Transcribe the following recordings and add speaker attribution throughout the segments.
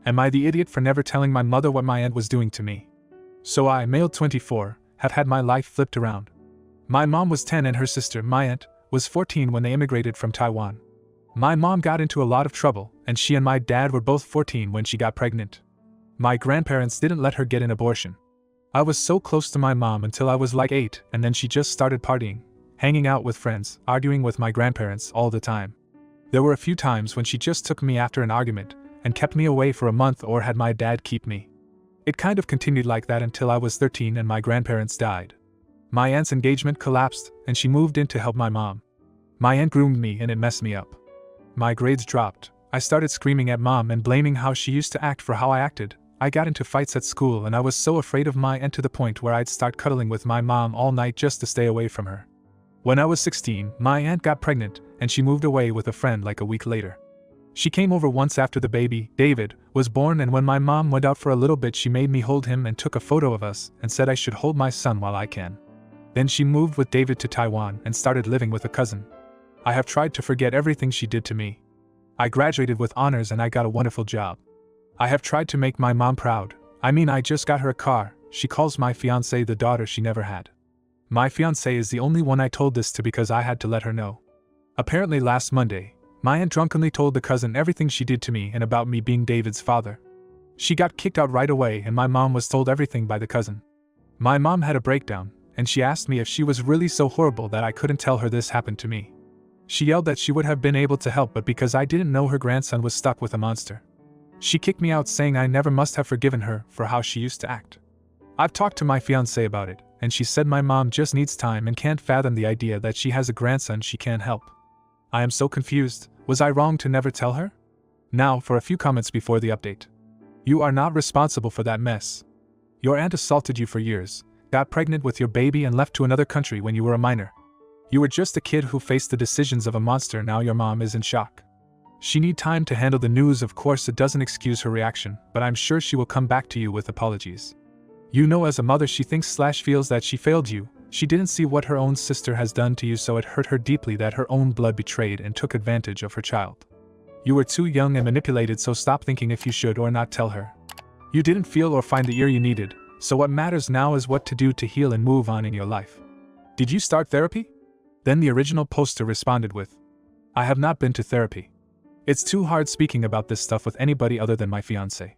Speaker 1: Am I the idiot for never telling my mother what my aunt was doing to me? So I, male 24, have had my life flipped around. My mom was 10 and her sister, my aunt, was 14 when they immigrated from Taiwan. My mom got into a lot of trouble, and she and my dad were both 14 when she got pregnant. My grandparents didn't let her get an abortion. I was so close to my mom until I was like 8, and then she just started partying, hanging out with friends, arguing with my grandparents all the time. There were a few times when she just took me after an argument and kept me away for a month or had my dad keep me. It kind of continued like that until I was 13 and my grandparents died. My aunt's engagement collapsed and she moved in to help my mom. My aunt groomed me and it messed me up. My grades dropped. I started screaming at mom and blaming how she used to act for how I acted. I got into fights at school and I was so afraid of my aunt to the point where I'd start cuddling with my mom all night just to stay away from her. When I was 16, my aunt got pregnant and she moved away with a friend like a week later. She came over once after the baby, David, was born, and when my mom went out for a little bit she made me hold him and took a photo of us and said I should hold my son while I can. Then she moved with David to Taiwan and started living with a cousin. I have tried to forget everything she did to me. I graduated with honors and I got a wonderful job. I have tried to make my mom proud. I just got her a car. She calls my fiancée the daughter she never had. My fiancée is the only one I told this to because I had to let her know. Apparently last Monday, my aunt drunkenly told the cousin everything she did to me and about me being David's father. She got kicked out right away and my mom was told everything by the cousin. My mom had a breakdown, and she asked me if she was really so horrible that I couldn't tell her this happened to me. She yelled that she would have been able to help, but because I didn't know her grandson was stuck with a monster. She kicked me out, saying I never must have forgiven her for how she used to act. I've talked to my fiancée about it, and she said my mom just needs time and can't fathom the idea that she has a grandson she can't help. I am so confused. Was I wrong to never tell her? Now for a few comments before the update. You are not responsible for that mess. Your aunt assaulted you for years, got pregnant with your baby and left to another country when you were a minor. You were just a kid who faced the decisions of a monster. Now your mom is in shock. She need time to handle the news. Of course it doesn't excuse her reaction, but I'm sure she will come back to you with apologies. You know, as a mother she thinks/feels that she failed you. She didn't see what her own sister has done to you, so it hurt her deeply that her own blood betrayed and took advantage of her child. You were too young and manipulated, so stop thinking if you should or not tell her. You didn't feel or find the ear you needed, so what matters now is what to do to heal and move on in your life. Did you start therapy? Then the original poster responded with, I have not been to therapy. It's too hard speaking about this stuff with anybody other than my fiancé.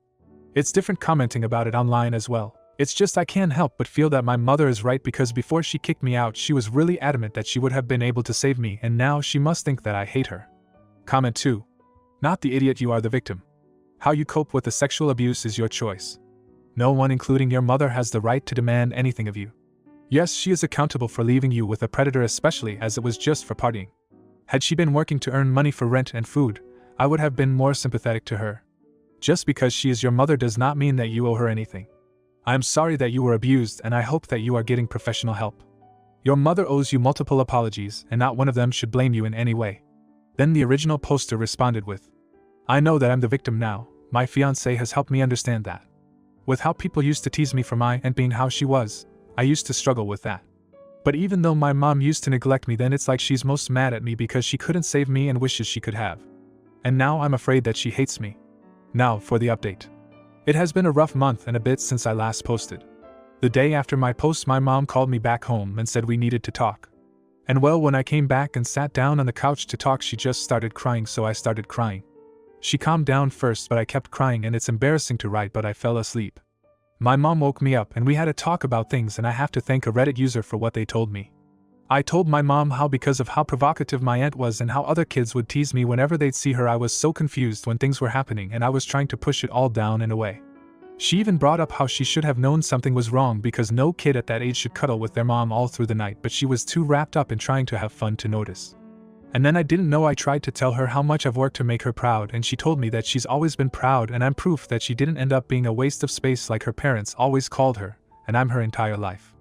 Speaker 1: It's different commenting about it online as well. It's just I can't help but feel that my mother is right, because before she kicked me out she was really adamant that she would have been able to save me, and now she must think that I hate her. Comment 2. Not the idiot, you are the victim. How you cope with the sexual abuse is your choice. No one, including your mother, has the right to demand anything of you. Yes, she is accountable for leaving you with a predator, especially as it was just for partying. Had she been working to earn money for rent and food, I would have been more sympathetic to her. Just because she is your mother does not mean that you owe her anything. I am sorry that you were abused, and I hope that you are getting professional help. Your mother owes you multiple apologies, and not one of them should blame you in any way. Then the original poster responded with, I know that I'm the victim now. My fiancé has helped me understand that. With how people used to tease me for my aunt being how she was, I used to struggle with that. But even though my mom used to neglect me then, it's like she's most mad at me because she couldn't save me and wishes she could have. And now I'm afraid that she hates me. Now for the update. It has been a rough month and a bit since I last posted. The day after my post my mom called me back home and said we needed to talk. And well, when I came back and sat down on the couch to talk, she just started crying, so I started crying. She calmed down first, but I kept crying, and it's embarrassing to write, but I fell asleep. My mom woke me up and we had a talk about things, and I have to thank a Reddit user for what they told me. I told my mom how because of how provocative my aunt was and how other kids would tease me whenever they'd see her, I was so confused when things were happening and I was trying to push it all down and away. She even brought up how she should have known something was wrong because no kid at that age should cuddle with their mom all through the night, but she was too wrapped up in trying to have fun to notice. And then I didn't know I tried to tell her how much I've worked to make her proud, and she told me that she's always been proud, and I'm proof that she didn't end up being a waste of space like her parents always called her, and I'm her entire life.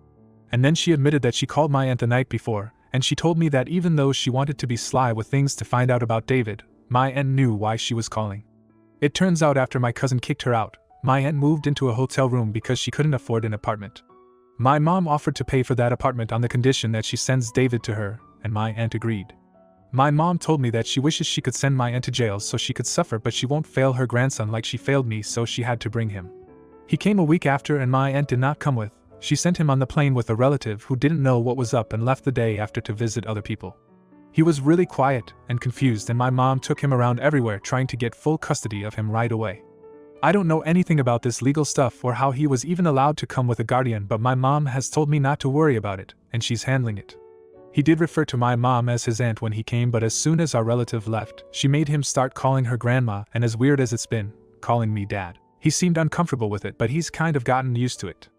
Speaker 1: And then she admitted that she called my aunt the night before, and she told me that even though she wanted to be sly with things to find out about David, my aunt knew why she was calling. It turns out after my cousin kicked her out, my aunt moved into a hotel room because she couldn't afford an apartment. My mom offered to pay for that apartment on the condition that she sends David to her, and my aunt agreed. My mom told me that she wishes she could send my aunt to jail so she could suffer, but she won't fail her grandson like she failed me, so she had to bring him. He came a week after and my aunt did not come with. She sent him on the plane with a relative who didn't know what was up and left the day after to visit other people. He was really quiet and confused, and my mom took him around everywhere trying to get full custody of him right away. I don't know anything about this legal stuff or how he was even allowed to come with a guardian, but my mom has told me not to worry about it, and she's handling it. He did refer to my mom as his aunt when he came, but as soon as our relative left, she made him start calling her grandma, and as weird as it's been, calling me dad. He seemed uncomfortable with it, but he's kind of gotten used to it.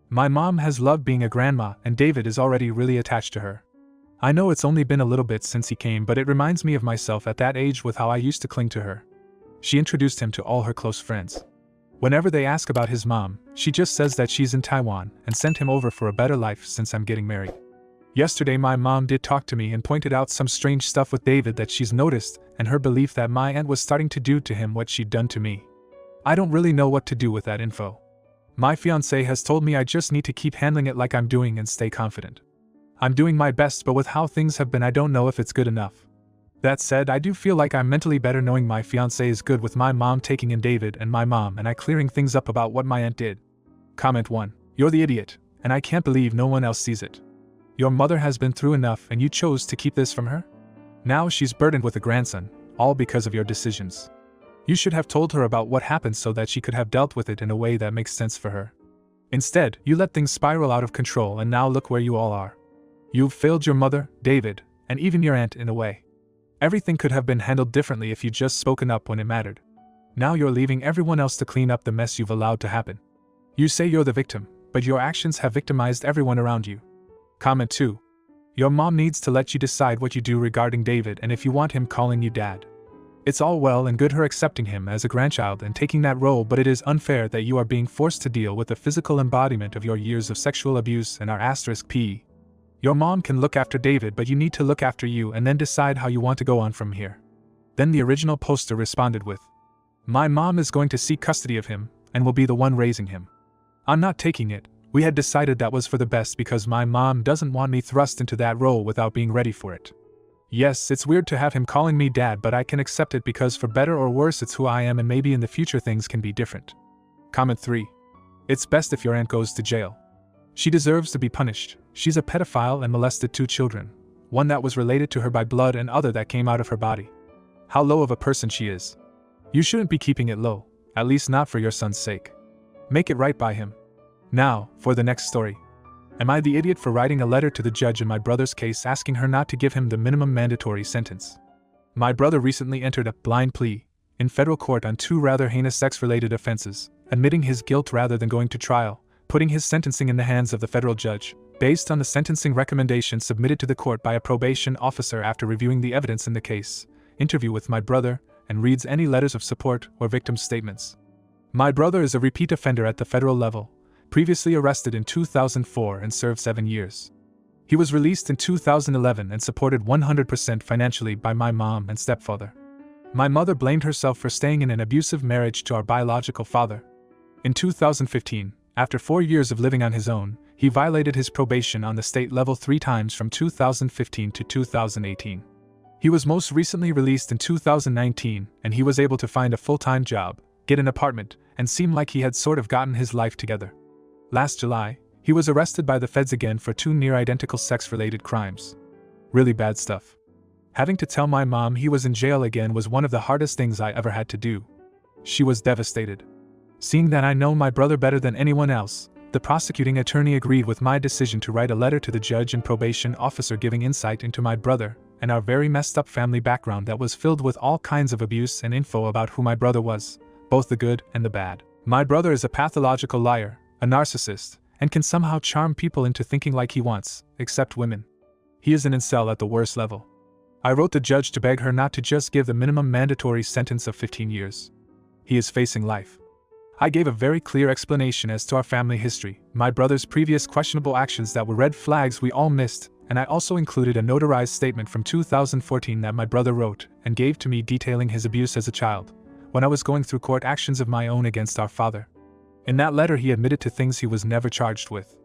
Speaker 1: My mom has loved being a grandma, and David is already really attached to her. I know it's only been a little bit since he came, but it reminds me of myself at that age with how I used to cling to her. She introduced him to all her close friends. Whenever they ask about his mom, she just says that she's in Taiwan and sent him over for a better life since I'm getting married. Yesterday my mom did talk to me and pointed out some strange stuff with David that she's noticed, and her belief that my aunt was starting to do to him what she'd done to me. I don't really know what to do with that info. My fiancé has told me I just need to keep handling it like I'm doing and stay confident. I'm doing my best, but with how things have been, I don't know if it's good enough. That said, I do feel like I'm mentally better knowing my fiancé is good with my mom taking in David and my mom and I clearing things up about what my aunt did. Comment 1. You're the idiot, and I can't believe no one else sees it. Your mother has been through enough and you chose to keep this from her? Now she's burdened with a grandson, all because of your decisions. You should have told her about what happened so that she could have dealt with it in a way that makes sense for her. Instead, you let things spiral out of control, and now look where you all are. You've failed your mother, David, and even your aunt in a way. Everything could have been handled differently if you'd just spoken up when it mattered. Now you're leaving everyone else to clean up the mess you've allowed to happen. You say you're the victim, but your actions have victimized everyone around you. Comment 2. Your mom needs to let you decide what you do regarding David and if you want him calling you dad. It's all well and good her accepting him as a grandchild and taking that role, but it is unfair that you are being forced to deal with the physical embodiment of your years of sexual abuse and our *P. Your mom can look after David, but you need to look after you and then decide how you want to go on from here. Then the original poster responded with, my mom is going to seek custody of him and will be the one raising him. I'm not taking it. We had decided that was for the best because my mom doesn't want me thrust into that role without being ready for it. Yes, it's weird to have him calling me dad, but I can accept it because for better or worse it's who I am, and maybe in the future things can be different. Comment 3. It's best if your aunt goes to jail. She deserves to be punished. She's a pedophile and molested 2 children, one that was related to her by blood and other that came out of her body. How low of a person she is. You shouldn't be keeping it low, at least not for your son's sake. Make it right by him. Now, for the next story. Am I the idiot for writing a letter to the judge in my brother's case asking her not to give him the minimum mandatory sentence? My brother recently entered a blind plea in federal court on 2 rather heinous sex-related offenses, admitting his guilt rather than going to trial, putting his sentencing in the hands of the federal judge, based on the sentencing recommendation submitted to the court by a probation officer after reviewing the evidence in the case, interview with my brother, and reads any letters of support or victim statements. My brother is a repeat offender at the federal level, previously arrested in 2004 and served 7 years. He was released in 2011 and supported 100% financially by my mom and stepfather. My mother blamed herself for staying in an abusive marriage to our biological father. In 2015, after 4 years of living on his own, he violated his probation on the state level 3 times from 2015 to 2018. He was most recently released in 2019, and he was able to find a full-time job, get an apartment, and seem like he had sort of gotten his life together. Last July, he was arrested by the feds again for 2 near-identical sex-related crimes. Really bad stuff. Having to tell my mom he was in jail again was one of the hardest things I ever had to do. She was devastated. Seeing that I know my brother better than anyone else, the prosecuting attorney agreed with my decision to write a letter to the judge and probation officer giving insight into my brother and our very messed up family background that was filled with all kinds of abuse and info about who my brother was, both the good and the bad. My brother is a pathological liar, a narcissist, and can somehow charm people into thinking like he wants, except women. He is an incel at the worst level. I wrote the judge to beg her not to just give the minimum mandatory sentence of 15 years. He is facing life. I gave a very clear explanation as to our family history, my brother's previous questionable actions that were red flags we all missed, and I also included a notarized statement from 2014 that my brother wrote and gave to me detailing his abuse as a child, when I was going through court actions of my own against our father. In that letter he admitted to things he was never charged with.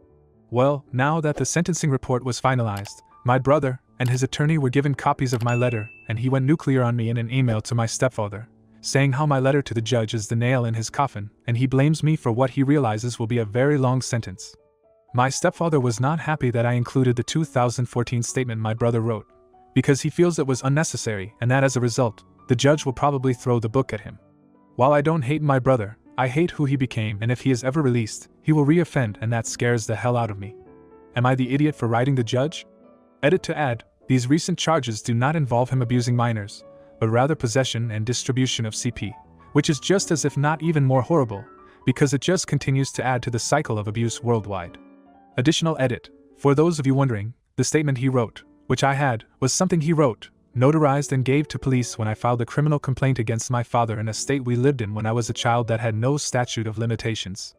Speaker 1: Well, now that the sentencing report was finalized, my brother, and his attorney were given copies of my letter, and he went nuclear on me in an email to my stepfather, saying how my letter to the judge is the nail in his coffin, and he blames me for what he realizes will be a very long sentence. My stepfather was not happy that I included the 2014 statement my brother wrote, because he feels it was unnecessary and that as a result, the judge will probably throw the book at him. While I don't hate my brother, I hate who he became, and if he is ever released, he will re-offend, and that scares the hell out of me. Am I the idiot for writing the judge? Edit to add, these recent charges do not involve him abusing minors, but rather possession and distribution of CP, which is just as if not even more horrible, because it just continues to add to the cycle of abuse worldwide. Additional edit, for those of you wondering, the statement he wrote, which I had, was something he wrote, notarized and gave to police when I filed a criminal complaint against my father in a state we lived in when I was a child that had no statute of limitations.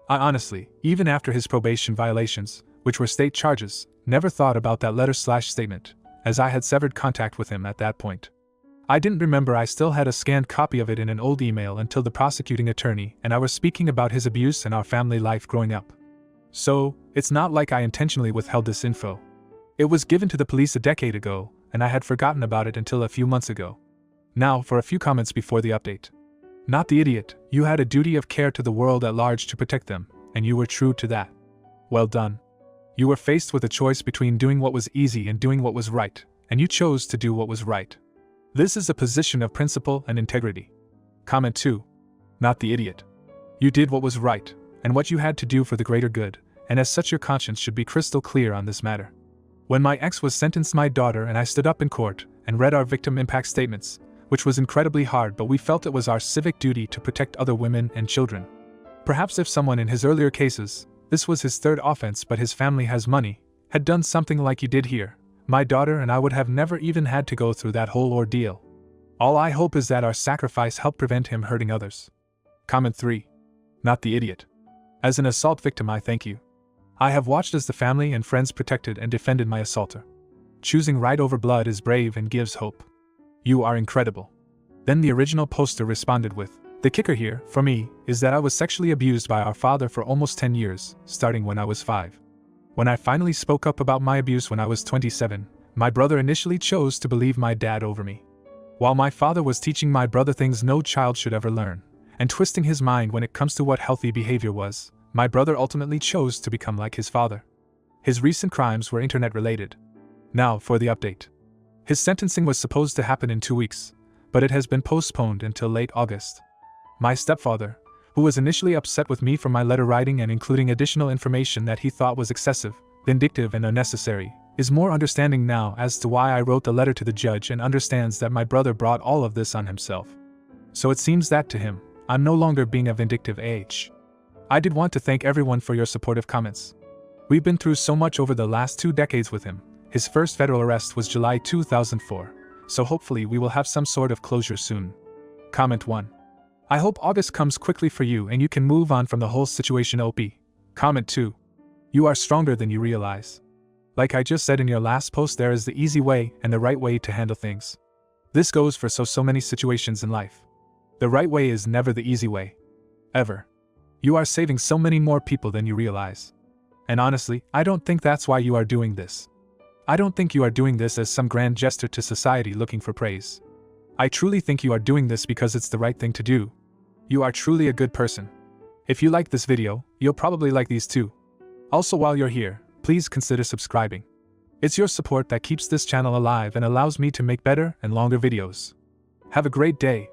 Speaker 1: I honestly, even after his probation violations, which were state charges, never thought about that letter/statement, as I had severed contact with him at that point. I didn't remember I still had a scanned copy of it in an old email until the prosecuting attorney and I were speaking about his abuse and our family life growing up. So, it's not like I intentionally withheld this info. It was given to the police a decade ago, and I had forgotten about it until a few months ago. Now for a few comments before the update. Not the idiot, you had a duty of care to the world at large to protect them, and you were true to that. Well done. You were faced with a choice between doing what was easy and doing what was right, and you chose to do what was right. This is a position of principle and integrity. Comment 2. Not the idiot. You did what was right, and what you had to do for the greater good, and as such your conscience should be crystal clear on this matter. When my ex was sentenced, my daughter and I stood up in court and read our victim impact statements, which was incredibly hard, but we felt it was our civic duty to protect other women and children. Perhaps if someone in his earlier cases, this was his third offense but his family has money, had done something like you did here, my daughter and I would have never even had to go through that whole ordeal. All I hope is that our sacrifice helped prevent him hurting others. Comment 3. Not the idiot. As an assault victim, I thank you. I have watched as the family and friends protected and defended my assaulter. Choosing right over blood is brave and gives hope. You are incredible. Then the original poster responded with, the kicker here, for me, is that I was sexually abused by our father for almost 10 years, starting when I was 5. When I finally spoke up about my abuse when I was 27, my brother initially chose to believe my dad over me. While my father was teaching my brother things no child should ever learn, and twisting his mind when it comes to what healthy behavior was, my brother ultimately chose to become like his father. His recent crimes were internet-related. Now for the update. His sentencing was supposed to happen in 2 weeks, but it has been postponed until late August. My stepfather, who was initially upset with me for my letter writing and including additional information that he thought was excessive, vindictive and unnecessary, is more understanding now as to why I wrote the letter to the judge and understands that my brother brought all of this on himself. So it seems that to him, I'm no longer being a vindictive age. I did want to thank everyone for your supportive comments. We've been through so much over the last 2 decades with him. His first federal arrest was July 2004, so hopefully we will have some sort of closure soon. Comment 1. I hope August comes quickly for you and you can move on from the whole situation. OP. Comment 2. You are stronger than you realize. Like I just said in your last post, there is the easy way and the right way to handle things. This goes for so many situations in life. The right way is never the easy way. Ever. You are saving so many more people than you realize. And honestly, I don't think that's why you are doing this. I don't think you are doing this as some grand gesture to society looking for praise. I truly think you are doing this because it's the right thing to do. You are truly a good person. If you like this video, you'll probably like these too. Also, while you're here, please consider subscribing. It's your support that keeps this channel alive and allows me to make better and longer videos. Have a great day.